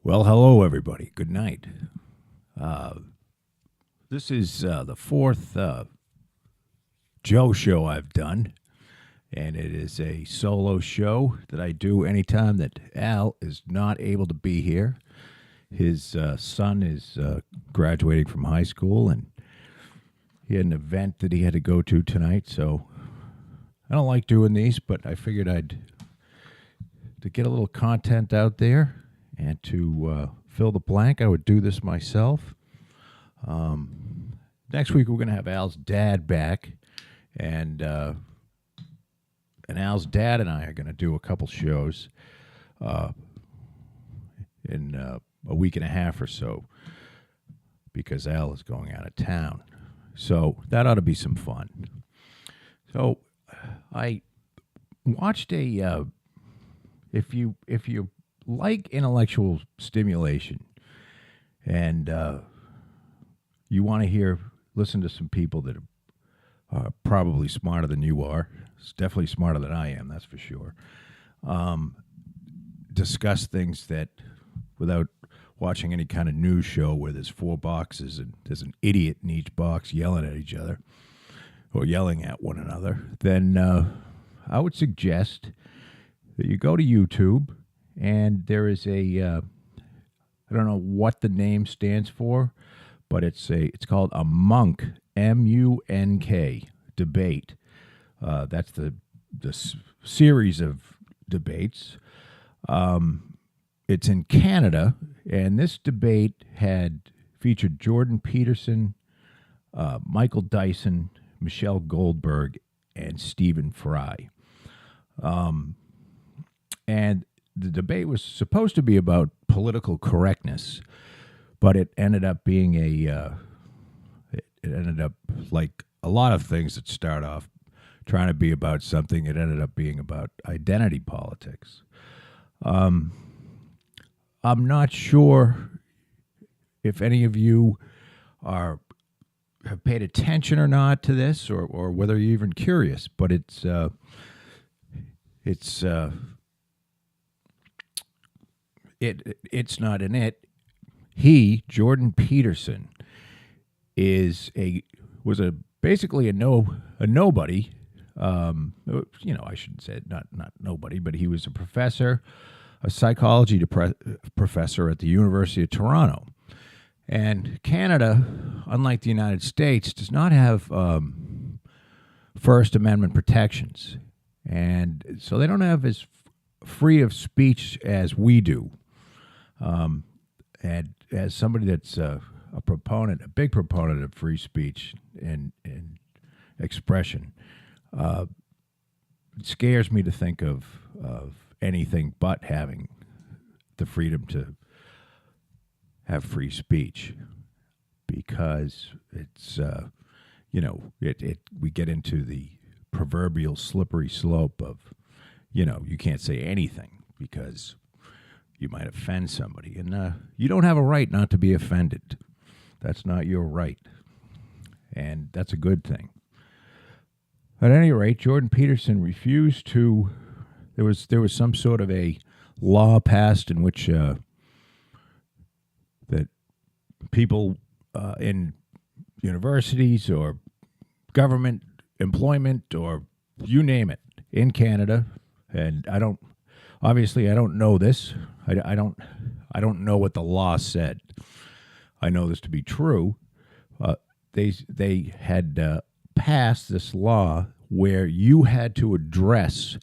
Well, hello, everybody. Good night. This is the fourth Joe show I've done, and it is a solo show that I do anytime that Al is not able to be here. His son is graduating from high school, and he had an event that he had to go to tonight, so I don't like doing these, but I figured to get a little content out there and to fill the blank, I would do this myself. Next week, we're going to have Al's dad back, and Al's dad and I are going to do a couple shows in a week and a half or so because Al is going out of town. So that ought to be some fun. So I watched a if you like intellectual stimulation and you want to listen to some people that are probably smarter than you are. It's definitely smarter than I am, that's for sure. Discuss things that without watching any kind of news show where there's four boxes and there's an idiot in each box yelling at each other or yelling at one another, then I would suggest that you go to YouTube and there is I don't know what the name stands for, but it's called a MUNK, M-U-N-K, debate. That's the series of debates. It's in Canada, and this debate had featured Jordan Peterson, Michael Dyson, Michelle Goldberg, and Stephen Fry. And the debate was supposed to be about political correctness, but it ended up being it ended up like a lot of things that start off trying to be about something. It ended up being about identity politics. I'm not sure if any of you have paid attention or not to this, or whether you're even curious. But it's not in it. He, Jordan Peterson, was basically a nobody. I shouldn't say it, not nobody, but he was a professor, a psychology professor at the University of Toronto. And Canada, unlike the United States, does not have First Amendment protections. And so they don't have as free of speech as we do. And as somebody that's a big proponent of free speech and expression, it scares me to think of anything but having the freedom to have free speech, because it's we get into the proverbial slippery slope of you can't say anything because you might offend somebody, and you don't have a right not to be offended. That's not your right, and that's a good thing. At any rate, Jordan Peterson refused to. There was some sort of a law passed in which that people in universities or government employment or you name it in Canada, and I don't know this. I don't know what the law said. I know this to be true. They had passed this law where you had to address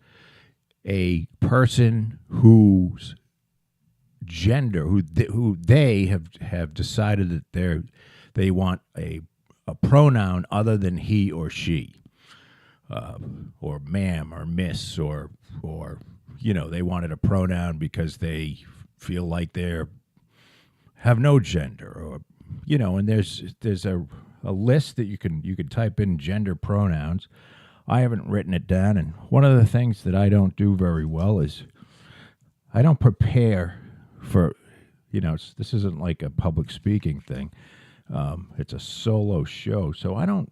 a person whose gender, who they have decided that they want a pronoun other than he or she, or ma'am or miss, or they wanted a pronoun because they feel like have no gender, or and there's a list that you can type in gender pronouns. I haven't written it down, and one of the things that I don't do very well is I don't prepare for this isn't like a public speaking thing. It's a solo show, so I don't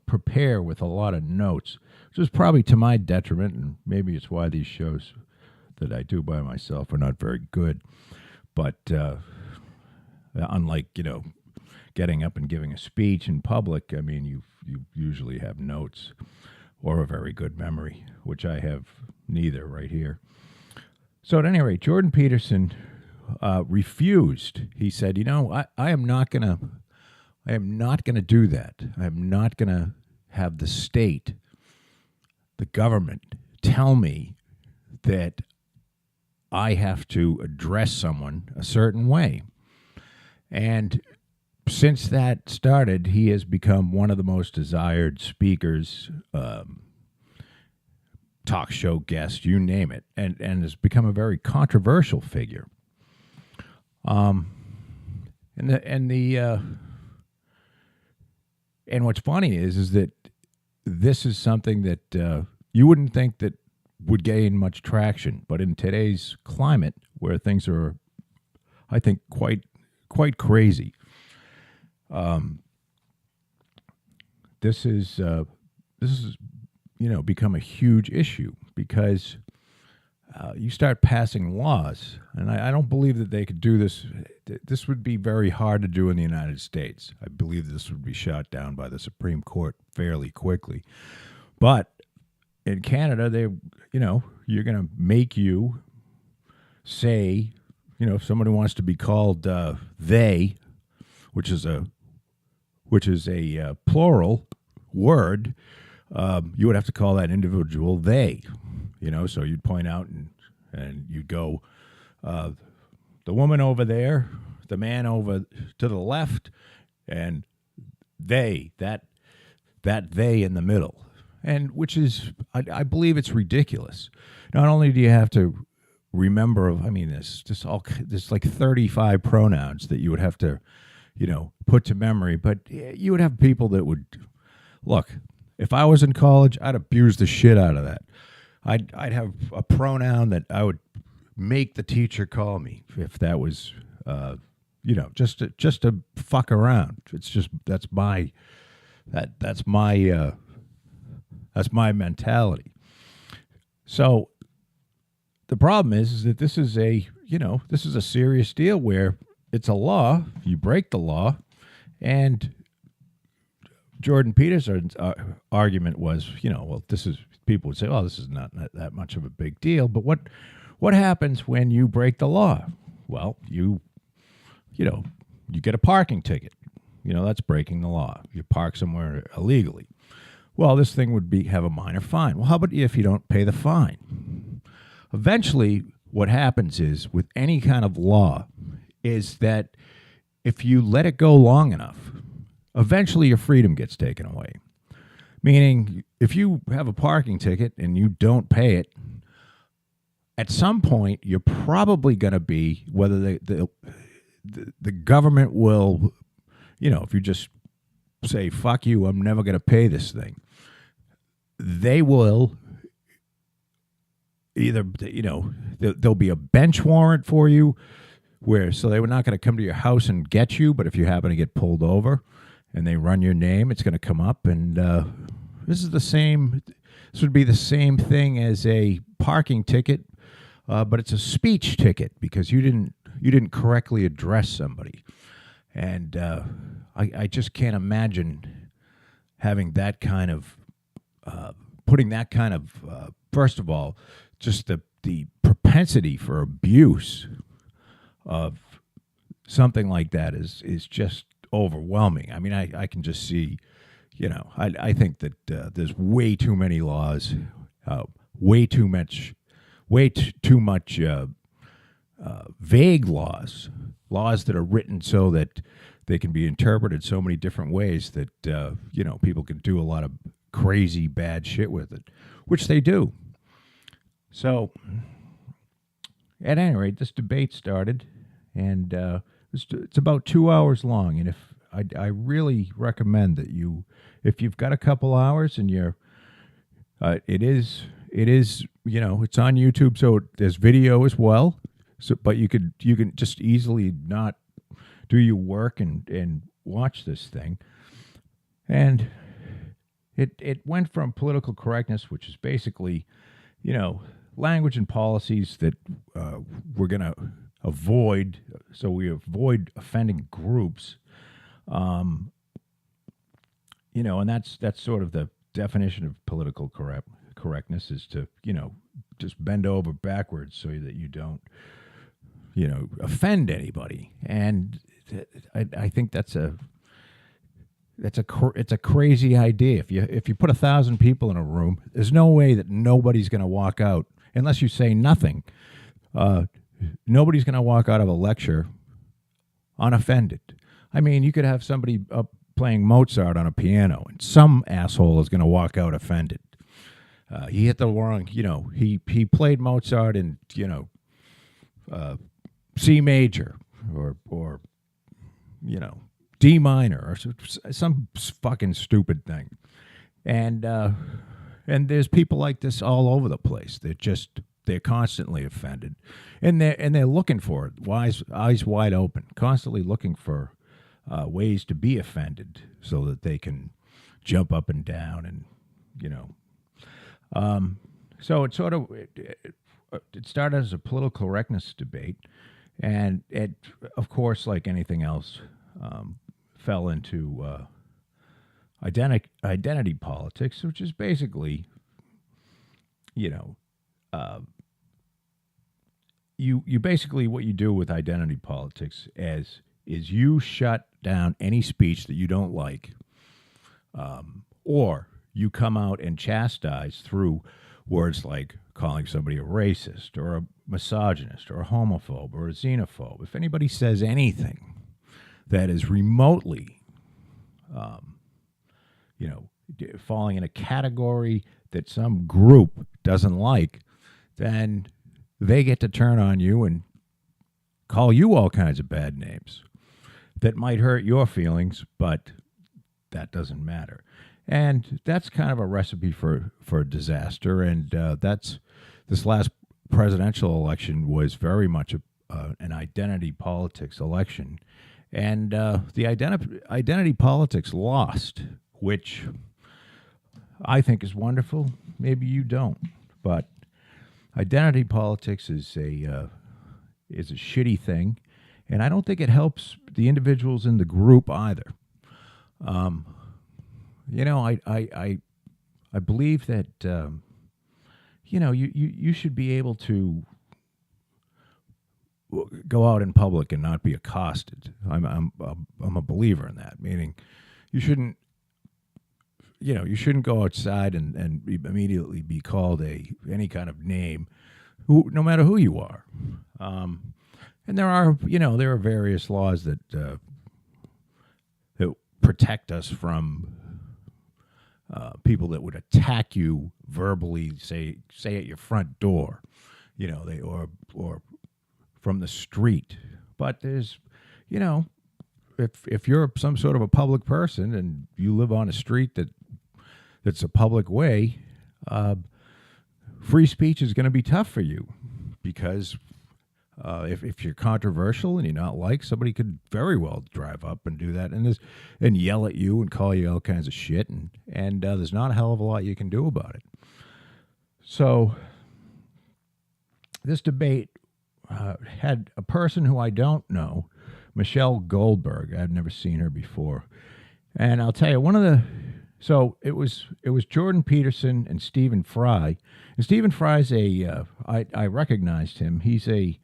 prepare with a lot of notes, which is probably to my detriment, and maybe it's why these shows that I do by myself are not very good. But unlike, getting up and giving a speech in public, I mean, you usually have notes or a very good memory, which I have neither right here. So at any rate, Jordan Peterson refused. He said, I am not gonna do that. I am not gonna have the state, the government, tell me that I have to address someone a certain way. And since that started, he has become one of the most desired speakers, talk show guest, you name it, and has become a very controversial figure. And what's funny is that this is something that you wouldn't think that would gain much traction, but in today's climate, where things are, I think, quite crazy, this is become a huge issue because you start passing laws, and I don't believe that they could do this. This would be very hard to do in the United States. I believe this would be shot down by the Supreme Court fairly quickly. But in Canada, you're going to make you say, if somebody wants to be called they, which is a plural word, you would have to call that individual they. So you'd point out and you'd go, the woman over there, the man over to the left, and they, that they in the middle. And which is, I believe it's ridiculous. Not only do you have to remember, there's like 35 pronouns that you would have to, put to memory, but you would have people that would, look, if I was in college, I'd abuse the shit out of that. I'd have a pronoun that I would make the teacher call me if that was, just to fuck around. It's just that's my mentality. So the problem is that this is a serious deal where it's a law. You break the law, and Jordan Peterson's argument was, people would say, oh, this is not that much of a big deal. But what happens when you break the law? Well, you get a parking ticket. That's breaking the law. You park somewhere illegally. Well, this thing would have a minor fine. Well, how about if you don't pay the fine? Eventually, what happens is, with any kind of law, is that if you let it go long enough, eventually your freedom gets taken away. Meaning, if you have a parking ticket and you don't pay it, at some point, you're probably going to be, whether the government will, if you just say, fuck you, I'm never going to pay this thing, they will either, there'll be a bench warrant for you, so they were not going to come to your house and get you, but if you happen to get pulled over and they run your name, it's going to come up, and this would be the same thing as a parking ticket, but it's a speech ticket because you didn't correctly address somebody. And I just can't imagine having that kind of, putting that kind of, first of all, just the propensity for abuse of something like that is just overwhelming. I mean, I can just see, I think that there's way too many laws, way too much vague laws that are written so that they can be interpreted so many different ways that, people can do a lot of crazy bad shit with it, which they do. So, at any rate, this debate started, and it's about 2 hours long. And if I really recommend that if you've got a couple hours and it is it's on YouTube, so there's video as well. So, but you can just easily not do your work and watch this thing. And it went from political correctness, which is basically, language and policies that we're going to avoid offending groups. And that's sort of the definition of political correctness is to just bend over backwards so that you don't offend anybody. And I think it's a crazy idea. If you put 1,000 people in a room, there's no way that nobody's going to walk out unless you say nothing. Nobody's going to walk out of a lecture unoffended. I mean, you could have somebody up playing Mozart on a piano, and some asshole is going to walk out offended. He hit the wrong, he played Mozart in, C major or D minor or some fucking stupid thing. And there's people like this all over the place. They're constantly offended, and they're looking for it, eyes wide open, constantly looking for ways to be offended so that they can jump up and down and so it started as a political correctness debate, and it, of course, like anything else, fell into identity politics, which is basically, you basically what you do with identity politics is you shut down any speech that you don't like, or you come out and chastise through words like calling somebody a racist or a misogynist or a homophobe or a xenophobe. If anybody says anything that is remotely, falling in a category that some group doesn't like, then they get to turn on you and call you all kinds of bad names that might hurt your feelings, but that doesn't matter. And that's kind of a recipe for disaster. And this last presidential election was very much an identity politics election. And the identity politics lost, which I think is wonderful. Maybe you don't. But identity politics is a shitty thing. And I don't think it helps the individuals in the group either. I believe that you should be able to go out in public and not be accosted. I'm a believer in that. Meaning, you shouldn't go outside and immediately be called any kind of name, no matter who you are. And there are various laws that protect us from people that would attack you verbally, say at your front door, or from the street. But there's, if you're some sort of a public person and you live on a street that's a public way, free speech is going to be tough for you because if you're controversial and you're not liked, somebody could very well drive up and do that and yell at you and call you all kinds of shit, and there's not a hell of a lot you can do about it. So this debate had a person who I don't know, Michelle Goldberg. I've never seen her before, and I'll tell you So it was Jordan Peterson and Stephen Fry, and Stephen Fry's I recognized him. He's an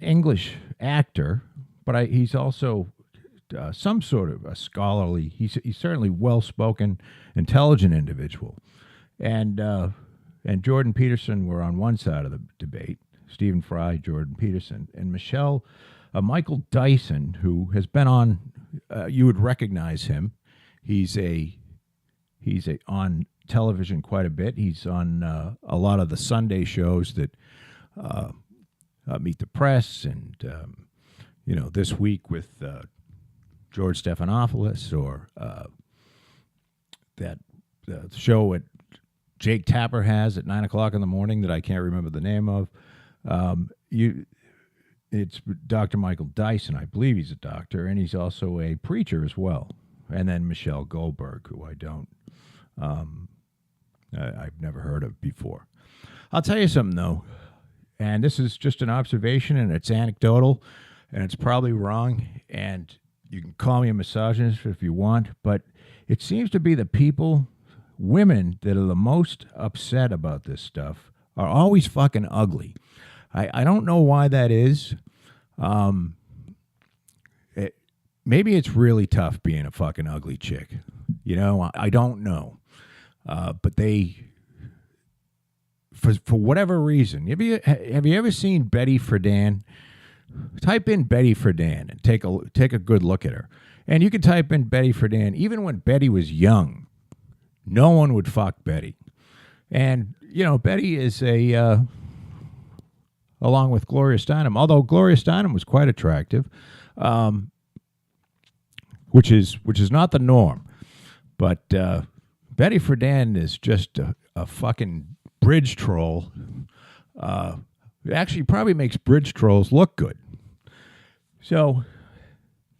English actor, but he's also some sort of a scholarly. He's certainly well-spoken, intelligent individual, and Jordan Peterson were on one side of the debate. Stephen Fry, Jordan Peterson, and Michael Dyson, who has been on. You would recognize him. He's on television quite a bit. He's on a lot of the Sunday shows that. Meet the Press, and this week with George Stephanopoulos, or that show at Jake Tapper has at 9:00 in the morning that I can't remember the name of. It's Dr. Michael Dyson. I believe he's a doctor, and he's also a preacher as well. And then Michelle Goldberg, who I've never heard of before. I'll tell you something though. and this is just an observation, and it's anecdotal, and it's probably wrong, and you can call me a misogynist if you want, but it seems to be the people, women, that are the most upset about this stuff are always fucking ugly. I don't know why that is. Maybe it's really tough being a fucking ugly chick. You know, I don't know. But they, for whatever reason, have you ever seen Betty Friedan? Type in Betty Friedan and take a good look at her. And you can type in Betty Friedan. Even when Betty was young, no one would fuck Betty. And, you know, Betty is along with Gloria Steinem, although Gloria Steinem was quite attractive, which is not the norm. But Betty Friedan is just a fucking bridge troll. It actually probably makes bridge trolls look good. So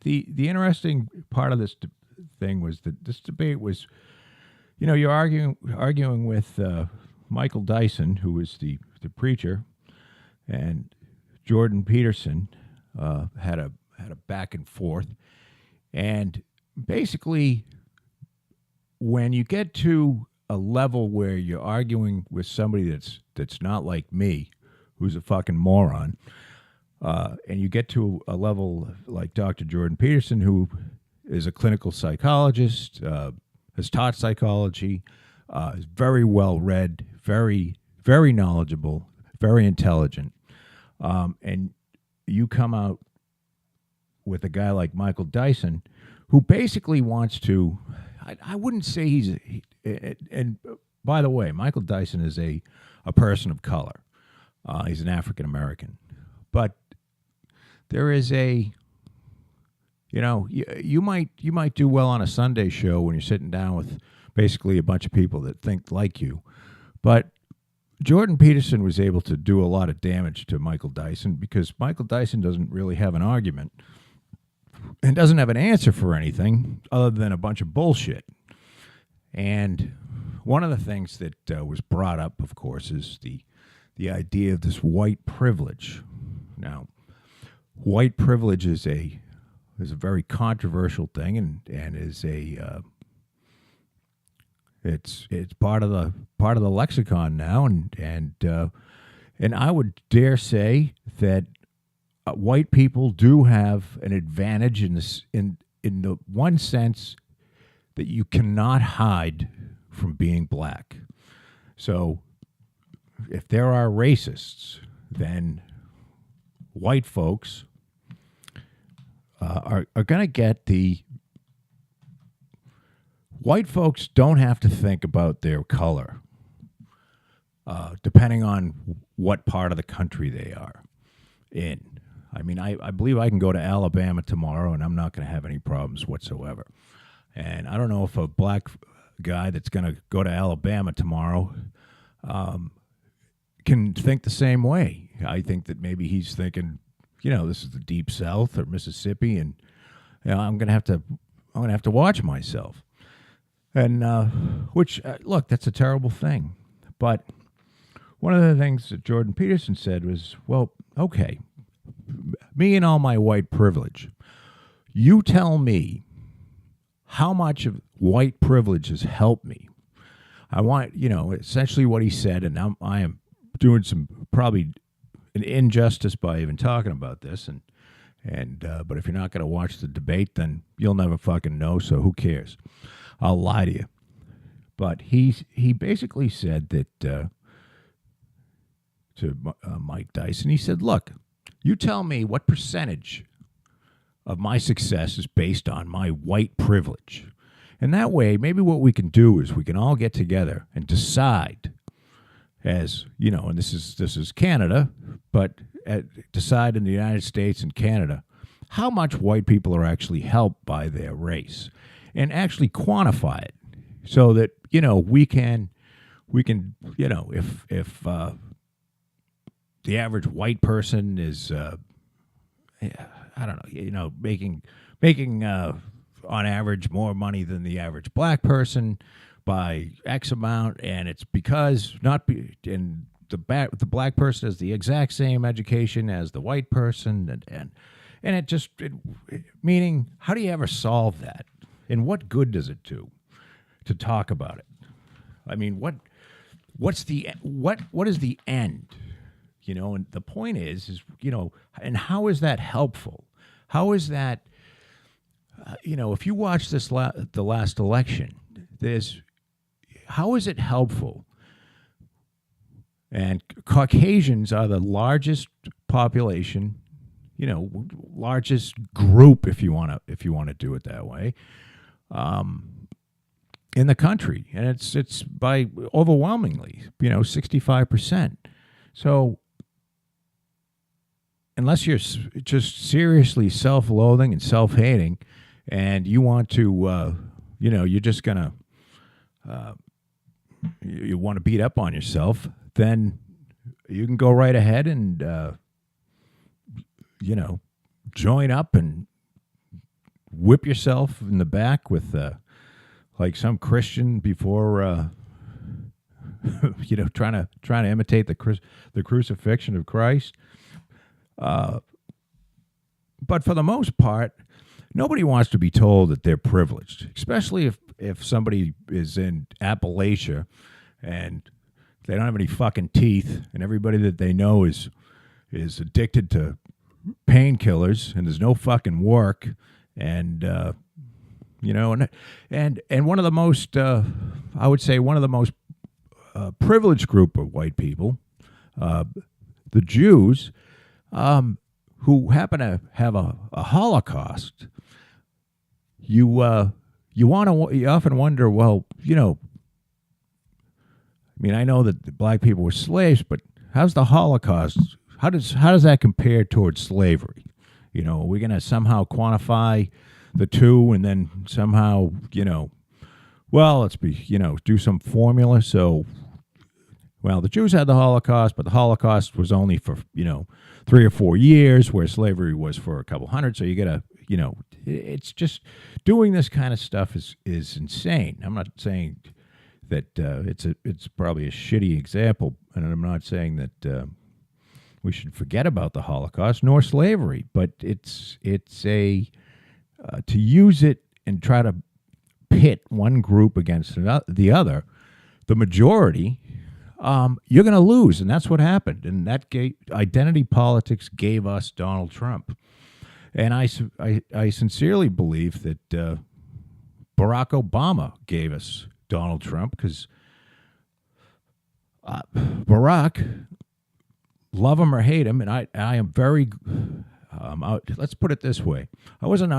the interesting part of this thing was that this debate was, you know, you're arguing with Michael Dyson, who is the preacher, and Jordan Peterson had a back and forth. And basically, when you get to a level where you're arguing with somebody that's not like me, who's a fucking moron, and you get to a level like Dr. Jordan Peterson, who is a clinical psychologist, has taught psychology, is very well read, very, very knowledgeable, very intelligent, and you come out with a guy like Michael Dyson, who basically wants to, I wouldn't say and by the way, Michael Dyson is a person of color. He's an African American. But there is you might do well on a Sunday show when you're sitting down with basically a bunch of people that think like you. But Jordan Peterson was able to do a lot of damage to Michael Dyson because Michael Dyson doesn't really have an argument and doesn't have an answer for anything other than a bunch of bullshit. And one of the things that was brought up, of course, is the idea of this white privilege. Now, white privilege is a very controversial thing, and is it's part of the lexicon now, and I would dare say that white people do have an advantage in this in the one sense that you cannot hide from being black. So if there are racists, then white folks are going to get white folks don't have to think about their color, depending on what part of the country they are in. I mean, I believe I can go to Alabama tomorrow, and I'm not going to have any problems whatsoever. And I don't know if a black guy that's going to go to Alabama tomorrow can think the same way. I think that maybe he's thinking, this is the Deep South or Mississippi, and I'm going to have to watch myself. And which, look, that's a terrible thing. But one of the things that Jordan Peterson said was, well, okay, me and all my white privilege, you tell me how much of white privilege has helped me. I want, essentially what he said, and I am doing some probably an injustice by even talking about this, but if you're not going to watch the debate, then you'll never fucking know, so who cares? I'll lie to you. But he basically said that to Mike Dyson, he said, look, you tell me what percentage of my success is based on my white privilege. And that way, maybe what we can do is we can all get together and decide as, and this is Canada, but decide in the United States and Canada how much white people are actually helped by their race and actually quantify it so that, we can, if the average white person is, I don't know, making on average more money than the average black person by X amount, and it's because and the black person has the exact same education as the white person, and meaning, how do you ever solve that? And what good does it do to talk about it? I mean, what is the end? And the point is and how is that helpful? How is that, if you watch the last election, how is it helpful? And Caucasians are the largest population, largest group, if you want to do it that way, in the country, and it's by overwhelmingly, 65%. So unless you're just seriously self-loathing and self-hating, and you want to, you're just gonna, you want to beat up on yourself, then you can go right ahead and, join up and whip yourself in the back with, like some Christian before, trying to imitate the crucifixion of Christ. But for the most part, nobody wants to be told that they're privileged, especially if somebody is in Appalachia and they don't have any fucking teeth, and everybody that they know is addicted to painkillers, and there's no fucking work, and and one of the most, I would say, one of the most privileged group of white people, the Jews, who happen to have a Holocaust. You often wonder, well, I know that the black people were slaves, but how's the Holocaust? How does that compare towards slavery? Are we going to somehow quantify the two and then somehow, let's do some formula. So, the Jews had the Holocaust, but the Holocaust was only for, 3 or 4 years, where slavery was for a couple hundred. So you got to, it's just doing this kind of stuff is insane. I'm not saying that it's probably a shitty example, and I'm not saying that we should forget about the Holocaust nor slavery, but it's a to use it and try to pit one group against the other, the majority, you're going to lose, and that's what happened. And that identity politics gave us Donald Trump. And I sincerely believe that Barack Obama gave us Donald Trump, because Barack, love him or hate him, and I am very. Let's put it this way: I wasn't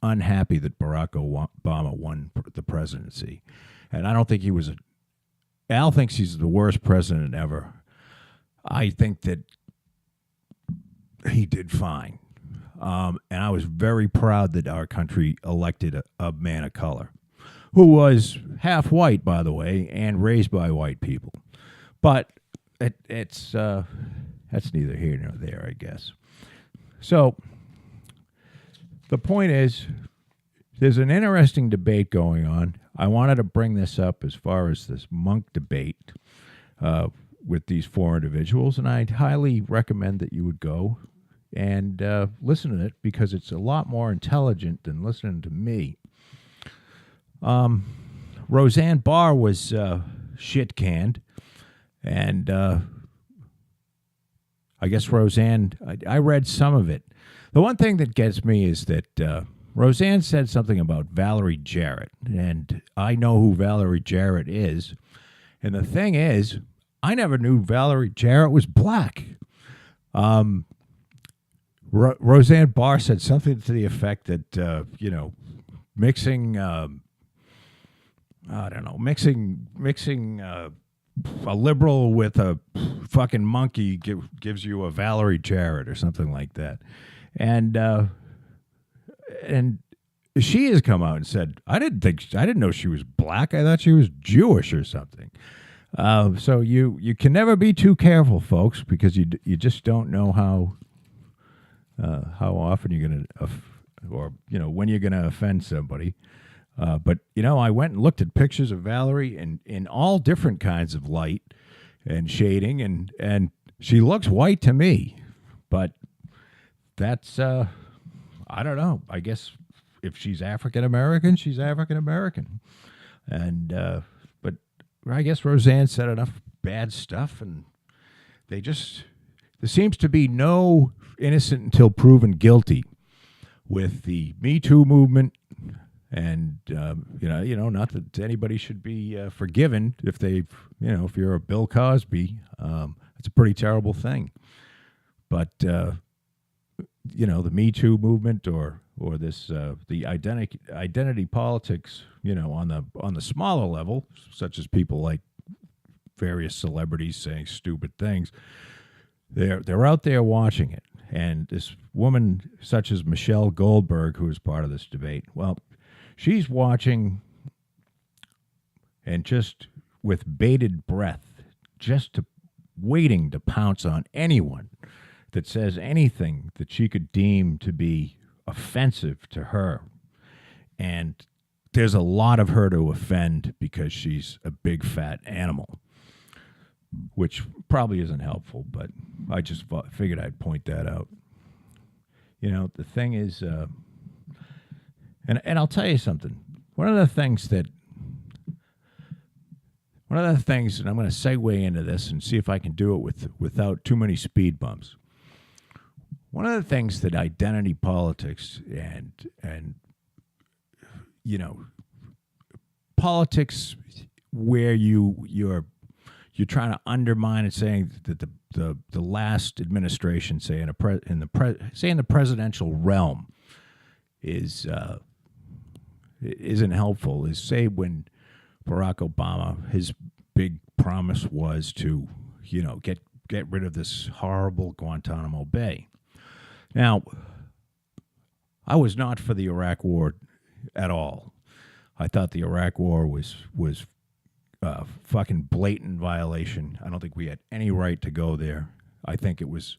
unhappy that Barack Obama won the presidency, and I don't think he was Al thinks he's the worst president ever. I think that he did fine, and I was very proud that our country elected a man of color, who was half white, by the way, and raised by white people. But that's neither here nor there, I guess. So the point is, there's an interesting debate going on. I wanted to bring this up as far as this MUNG debate with these 4 individuals, and I'd highly recommend that you would go and listen to it, because it's a lot more intelligent than listening to me. Roseanne Barr was shit-canned, and I guess Roseanne, I read some of it. The one thing that gets me is that Roseanne said something about Valerie Jarrett, and I know who Valerie Jarrett is. And the thing is, I never knew Valerie Jarrett was black. Roseanne Barr said something to the effect that, mixing, mixing a liberal with a fucking monkey gives you a Valerie Jarrett or something like that. And she has come out and said, I didn't know she was black. I thought she was Jewish or something. So you can never be too careful, folks, because you just don't know how often you're going to, or when you're going to offend somebody. But I went and looked at pictures of Valerie in all different kinds of light, and shading, and she looks white to me, but that's I don't know. I guess if she's African American, she's African American, and but I guess Roseanne said enough bad stuff, and there seems to be no innocent until proven guilty with the Me Too movement. And not that anybody should be forgiven if if you're a Bill Cosby, it's a pretty terrible thing. But the Me Too movement or this the identity politics, on the smaller level, such as people like various celebrities saying stupid things, they're out there watching it. And this woman, such as Michelle Goldberg, who is part of this debate, well, she's watching and just with bated breath, waiting to pounce on anyone that says anything that she could deem to be offensive to her. And there's a lot of her to offend because she's a big fat animal, which probably isn't helpful, but I just figured I'd point that out. The thing is, and I'll tell you something. One of the things, and I'm going to segue into this and see if I can do it without too many speed bumps. One of the things that identity politics and politics where you're trying to undermine and saying that the last administration, say in the presidential realm, isn't helpful. Is, say, when Barack Obama, his big promise was to get rid of this horrible Guantanamo Bay. Now, I was not for the Iraq War at all. I thought the Iraq War was fucking blatant violation. I don't think we had any right to go there. I think it was,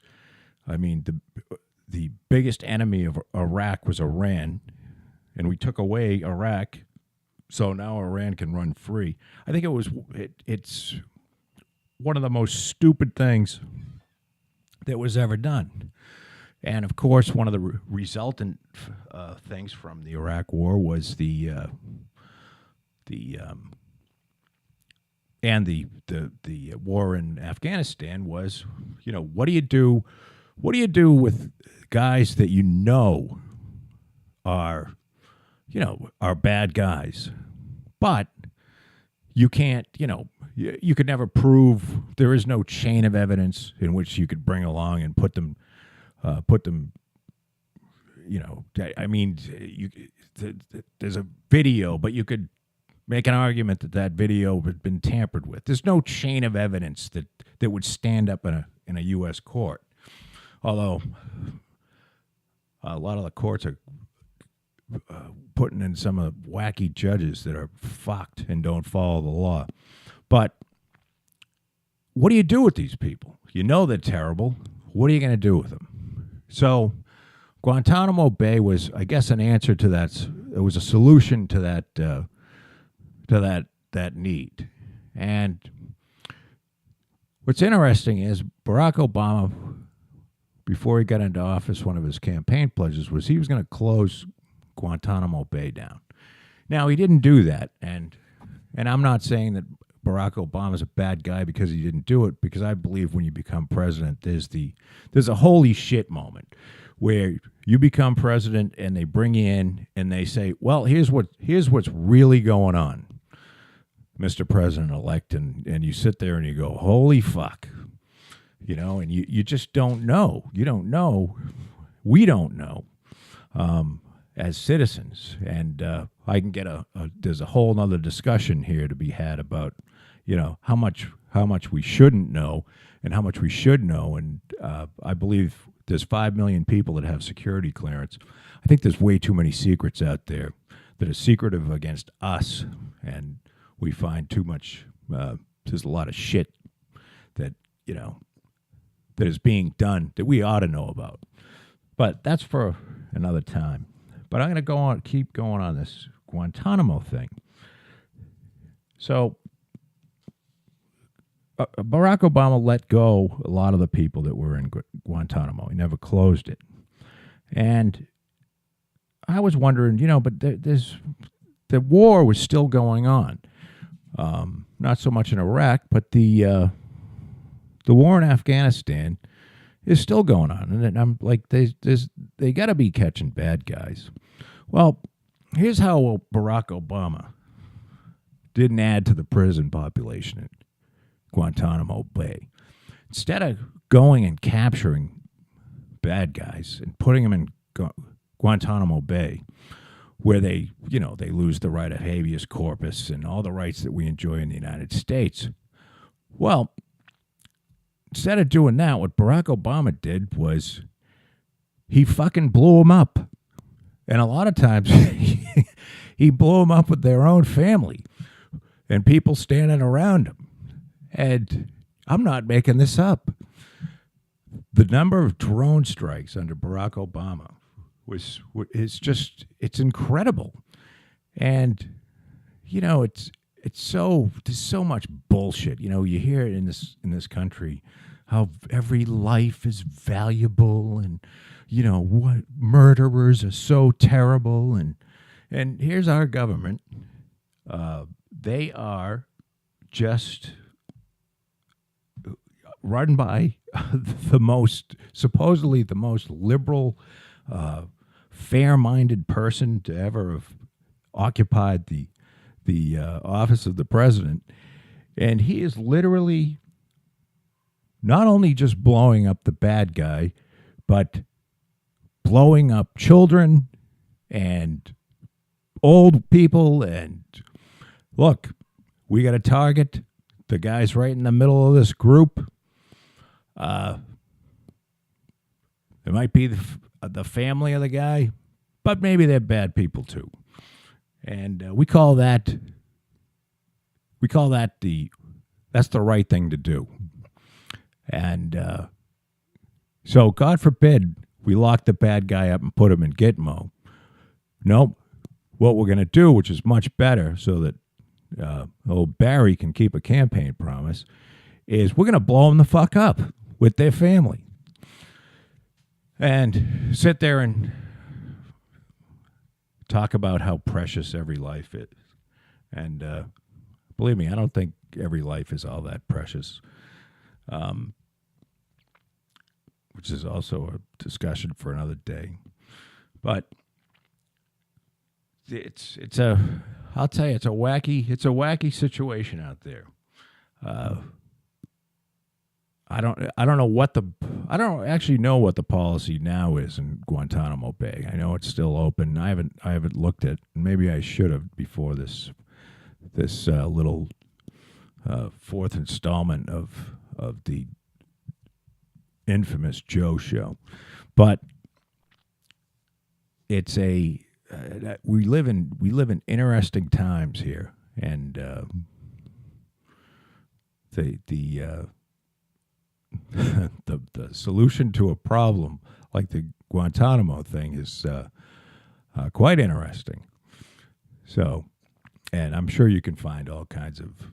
the biggest enemy of Iraq was Iran, and we took away Iraq, so now Iran can run free. I think it's one of the most stupid things that was ever done. And of course, one of the resultant things from the Iraq War was the war in Afghanistan was, what do you do? What do you do with guys that are bad guys, but you can't, you could never prove, there is no chain of evidence in which you could bring along and put them, there's a video, but you could make an argument that video had been tampered with. There's no chain of evidence that would stand up in a U.S. court. Although a lot of the courts are putting in some of the wacky judges that are fucked and don't follow the law. But what do you do with these people? They're terrible. What are you going to do with them? So Guantanamo Bay was, I guess, an answer to that. It was a solution to that need. And what's interesting is Barack Obama, before he got into office, one of his campaign pledges was he was going to close Guantanamo Bay down. Now, he didn't do that, and I'm not saying that Barack Obama's a bad guy because he didn't do it, because I believe when you become president, there's a holy shit moment where you become president and they bring you in and they say, well, here's what's really going on, Mr. President-elect, and you sit there and you go, holy fuck, and you just don't know. You don't know. We don't know as citizens. And I can get there's a whole nother discussion here to be had about, how much we shouldn't know and how much we should know. And I believe there's 5 million people that have security clearance. I think there's way too many secrets out there that are secretive against us, and we find too much. There's a lot of shit that that is being done that we ought to know about. But that's for another time. But I'm going to keep going on this Guantanamo thing. So Barack Obama let go a lot of the people that were in Guantanamo. He never closed it. And I was wondering, but the war was still going on. Not so much in Iraq, but the war in Afghanistan is still going on. And I'm like, they got to be catching bad guys. Well, here's how Barack Obama didn't add to the prison population at Guantanamo Bay. Instead of going and capturing bad guys and putting them in Guantanamo Bay, where they lose the right of habeas corpus and all the rights that we enjoy in the United States. Well, instead of doing that, what Barack Obama did was he fucking blew them up. And a lot of times he blew them up with their own family and people standing around him. And I'm not making this up. The number of drone strikes under Barack Obama it's incredible. And, there's so much bullshit. You hear it in this country, how every life is valuable and, what murderers are so terrible. And here's our government. They are just run by supposedly the most liberal, fair-minded person to ever have occupied the office of the president. And he is literally not only just blowing up the bad guy, but blowing up children and old people. And look, we got to target the guys right in the middle of this group. It might be the family of the guy, but maybe they're bad people too. And we call that that's the right thing to do. And so God forbid we lock the bad guy up and put him in Gitmo. Nope. What we're going to do, which is much better so that old Barry can keep a campaign promise, is we're going to blow them the fuck up with their family. And sit there and talk about how precious every life is. And believe me, I don't think every life is all that precious, which is also a discussion for another day. But I'll tell you, it's a wacky situation out there. I don't actually know what the policy now is in Guantanamo Bay. I know it's still open. I haven't looked at. Maybe I should have before this little fourth installment of the infamous Joe show. But it's we live in interesting times here, and the solution to a problem like the Guantanamo thing is quite interesting. So, and I'm sure you can find all kinds of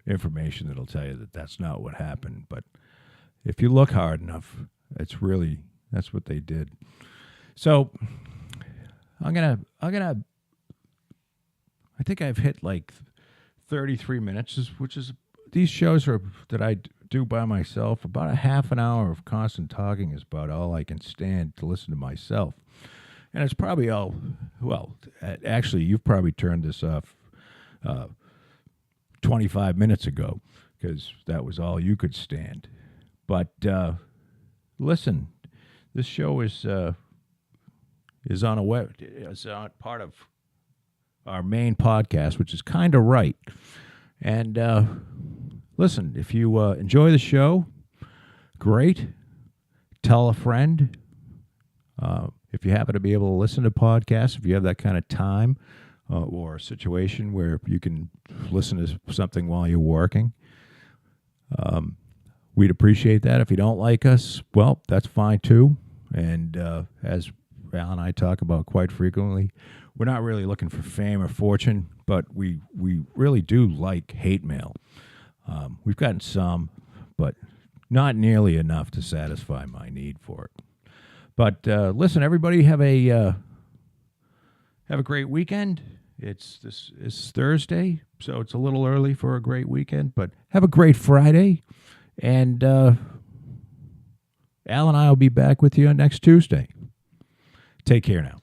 information that'll tell you that that's not what happened. But if you look hard enough, that's what they did. So I think I've hit like 33 minutes, which is, these shows that I do by myself. About a half an hour of constant talking is about all I can stand to listen to myself. And it's probably all, well, actually, you've probably turned this off 25 minutes ago because that was all you could stand. But listen, this show is on a web, is on part of our main podcast, which is Kind of Right. And listen, if you enjoy the show, great. Tell a friend. If you happen to be able to listen to podcasts, if you have that kind of time or a situation where you can listen to something while you're working, we'd appreciate that. If you don't like us, well, that's fine too. And as Al and I talk about quite frequently, we're not really looking for fame or fortune, but but we really do like hate mail. We've gotten some, but not nearly enough to satisfy my need for it. But listen, everybody, have a great weekend. It's Thursday, so it's a little early for a great weekend, but have a great Friday. And Al and I will be back with you next Tuesday. Take care now.